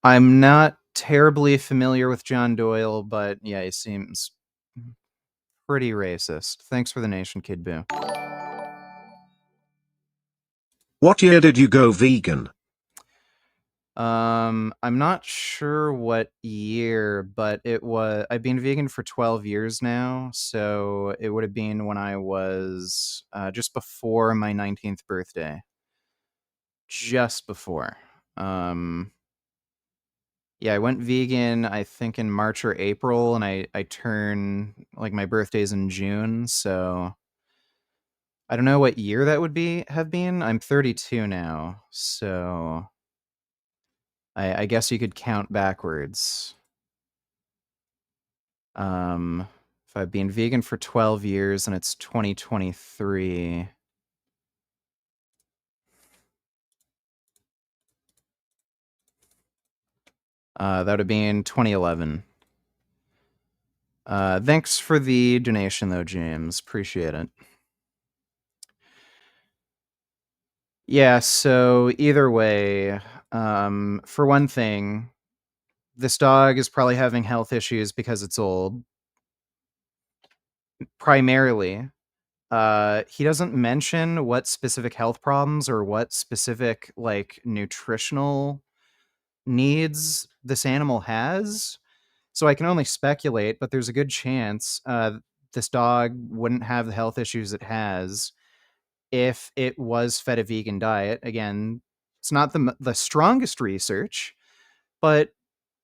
I'm not terribly familiar with John Doyle, but yeah, he seems pretty racist. Thanks for the nation, Kid Boo. What year did you go vegan? I'm not sure what year, but I've been vegan for 12 years now, so it would have been when I was just before my 19th birthday. Just before. Um, yeah, I went vegan, I think in March or April, and I turn like my birthday's in June, so I don't know what year that would have been. I'm 32 now, so I guess you could count backwards. If I've been vegan for 12 years and it's 2023, that would have been 2011. Thanks for the donation, though, James. Appreciate it. Yeah, so either way, for one thing, this dog is probably having health issues because it's old, primarily. He doesn't mention what specific health problems or what specific, like, nutritional needs this animal has. So I can only speculate, but there's a good chance this dog wouldn't have the health issues it has if it was fed a vegan diet. Again, it's not the strongest research, but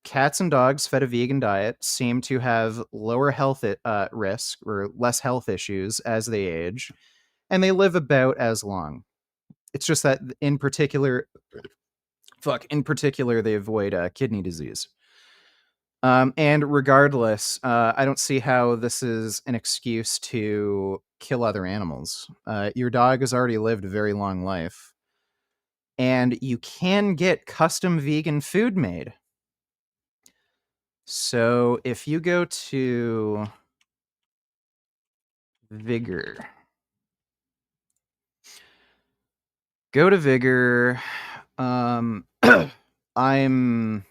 cats and dogs fed a vegan diet seem to have lower health risk or less health issues as they age, and they live about as long. It's just that in particular, they avoid kidney disease. And regardless, I don't see how this is an excuse to kill other animals. Your dog has already lived a very long life, and you can get custom vegan food made. So if you go to Vigor, go to Vigor. Um, I'm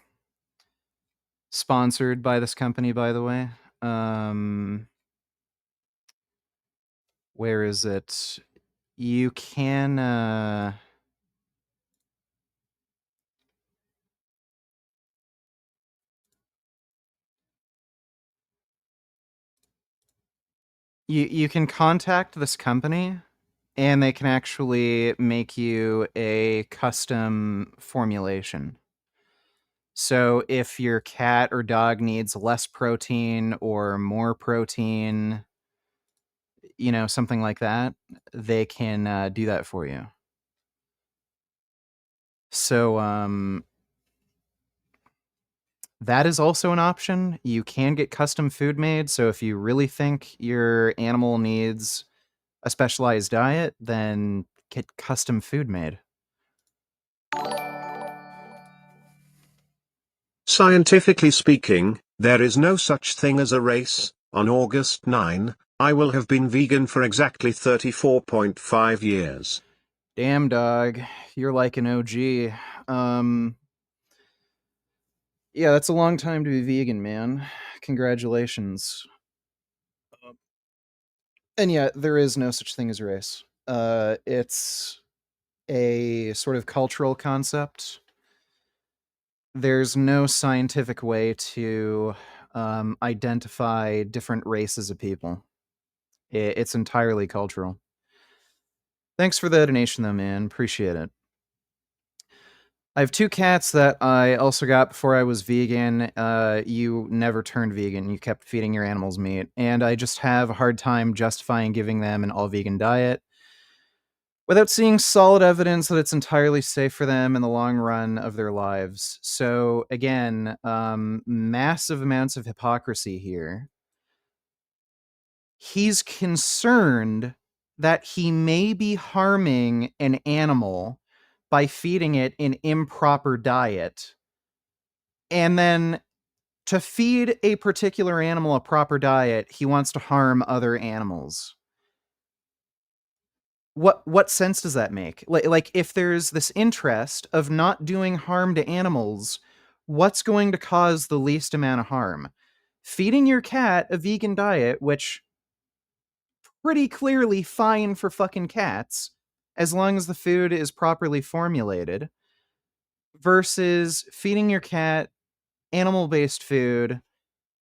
sponsored by this company, by the way. Where is it? You can you can contact this company and they can actually make you a custom formulation. So if your cat or dog needs less protein or more protein, something like that, they can do that for you. So that is also an option. You can get custom food made. So if you really think your animal needs a specialized diet, then get custom food made. Scientifically speaking, there is no such thing as a race. On August 9, I will have been vegan for exactly 34.5 years. Damn, dog. You're like an OG. Um, yeah, that's a long time to be vegan, man. Congratulations. And yeah, there is no such thing as race. It's a sort of cultural concept. There's no scientific way to identify different races of people. It's entirely cultural. Thanks for the donation, though, man. Appreciate it. I have two cats that I also got before I was vegan. You never turned vegan. You kept feeding your animals meat. And I just have a hard time justifying giving them an all vegan diet without seeing solid evidence that it's entirely safe for them in the long run of their lives. So, again, massive amounts of hypocrisy here. He's concerned that he may be harming an animal by feeding it an improper diet. And then to feed a particular animal a proper diet, he wants to harm other animals. What sense does that make? Like if there's this interest of not doing harm to animals, What's going to cause the least amount of harm? Feeding your cat a vegan diet, which pretty clearly fine for fucking cats, as long as the food is properly formulated, versus feeding your cat animal based food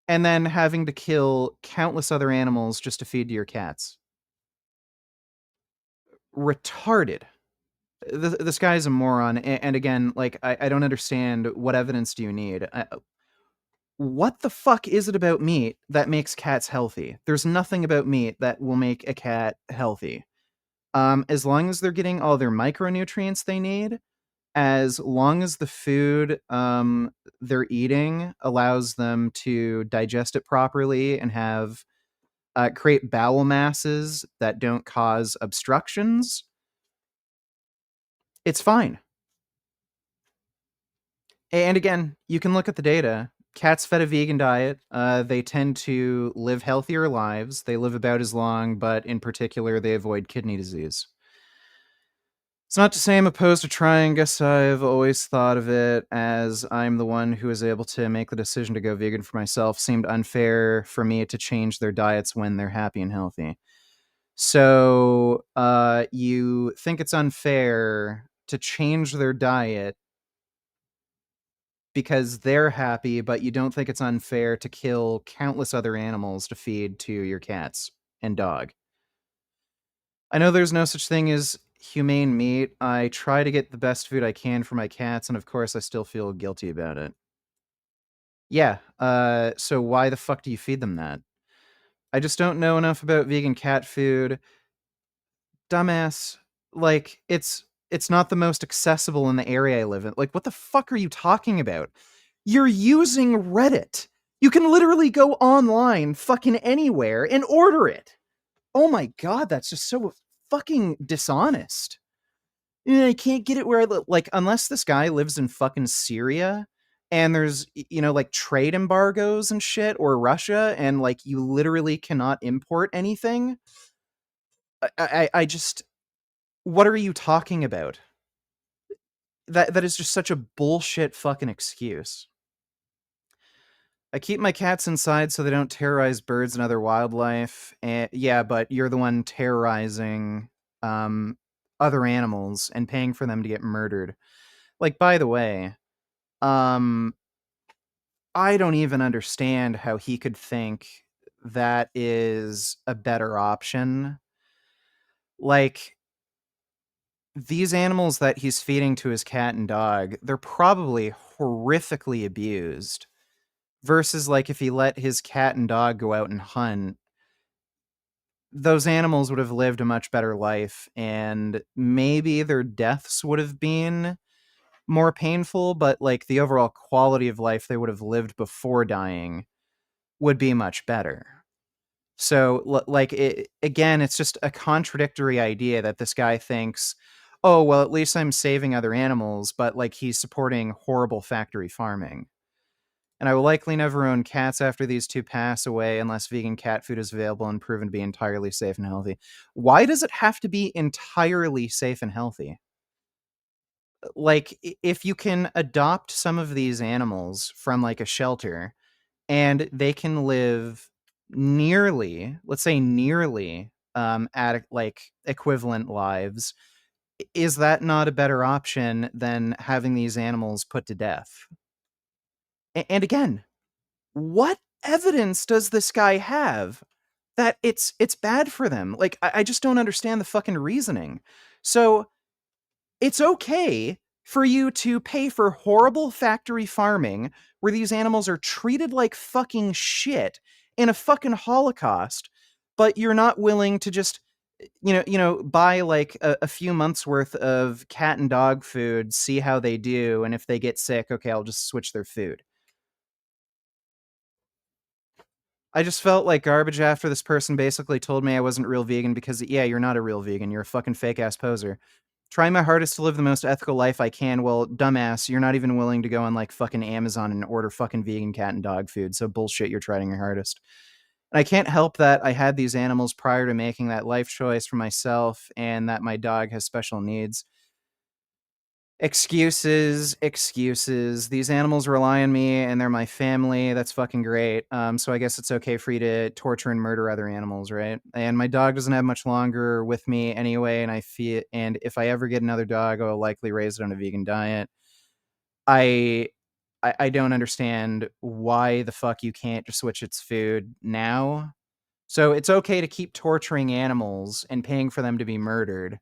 and then having to kill countless other animals just to feed to your cats. Retarded. This guy's a moron. And again, like, I don't understand what evidence do you need. What the fuck is it about meat that makes cats healthy? There's nothing about meat that will make a cat healthy. As long as they're getting all their micronutrients they need, as long as the food they're eating allows them to digest it properly and have create bowel masses that don't cause obstructions, it's fine. And again, you can look at the data. Cats fed a vegan diet, they tend to live healthier lives. They live about as long, but in particular, they avoid kidney disease. It's not to say I'm opposed to trying. Guess I've always thought of it as I'm the one who was able to make the decision to go vegan for myself. Seemed unfair for me to change their diets when they're happy and healthy. So, you think it's unfair to change their diet because they're happy, but you don't think it's unfair to kill countless other animals to feed to your cats and dog. I know there's no such thing as humane meat. I try to get the best food I can for my cats, and of course, I still feel guilty about it. Yeah, so why the fuck do you feed them that? I just don't know enough about vegan cat food. Dumbass. Like, it's not the most accessible in the area I live in. Like, what the fuck are you talking about? You're using Reddit. You can literally go online fucking anywhere and order it. Oh my god, that's just so fucking dishonest. I can't get it where I live. Like, unless this guy lives in fucking Syria and there's, like trade embargoes and shit, or Russia, and like you literally cannot import anything. I just, what are you talking about? That is just such a bullshit fucking excuse. I keep my cats inside so they don't terrorize birds and other wildlife. And yeah, but you're the one terrorizing um, other animals and paying for them to get murdered. Like, by the way, um, I don't even understand how he could think that is a better option. Like, these animals that he's feeding to his cat and dog, they're probably horrifically abused. Versus, like, if he let his cat and dog go out and hunt, those animals would have lived a much better life, and maybe their deaths would have been more painful, but like the overall quality of life they would have lived before dying would be much better. So, like, again, it's just a contradictory idea that this guy thinks, oh, well, at least I'm saving other animals, but like he's supporting horrible factory farming. And I will likely never own cats after these two pass away unless vegan cat food is available and proven to be entirely safe and healthy. Why does it have to be entirely safe and healthy? Like, if you can adopt some of these animals from like a shelter and they can live nearly, let's say nearly, at like equivalent lives, is that not a better option than having these animals put to death? And again, what evidence does this guy have that it's bad for them? Like, I just don't understand the fucking reasoning. So, it's okay for you to pay for horrible factory farming where these animals are treated like fucking shit in a fucking holocaust, but you're not willing to just buy like a few months worth of cat and dog food, see how they do, and if they get sick, okay, I'll just switch their food. I just felt like garbage after this person basically told me I wasn't real vegan because, yeah, you're not a real vegan. You're a fucking fake ass poser. Trying my hardest to live the most ethical life I can. Well, dumbass, you're not even willing to go on like fucking Amazon and order fucking vegan cat and dog food. So bullshit, you're trying your hardest. And I can't help that I had these animals prior to making that life choice for myself and that my dog has special needs. Excuses, excuses. These animals rely on me and they're my family. That's fucking great. So I guess it's okay for you to torture and murder other animals, right? And my dog doesn't have much longer with me anyway, and I feel and if I ever get another dog, I will likely raise it on a vegan diet. I I don't understand why the fuck you can't just switch its food now. So it's okay to keep torturing animals and paying for them to be murdered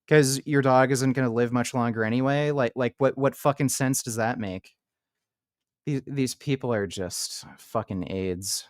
because your dog isn't going to live much longer anyway. Like what fucking sense does that make? These people are just fucking AIDS.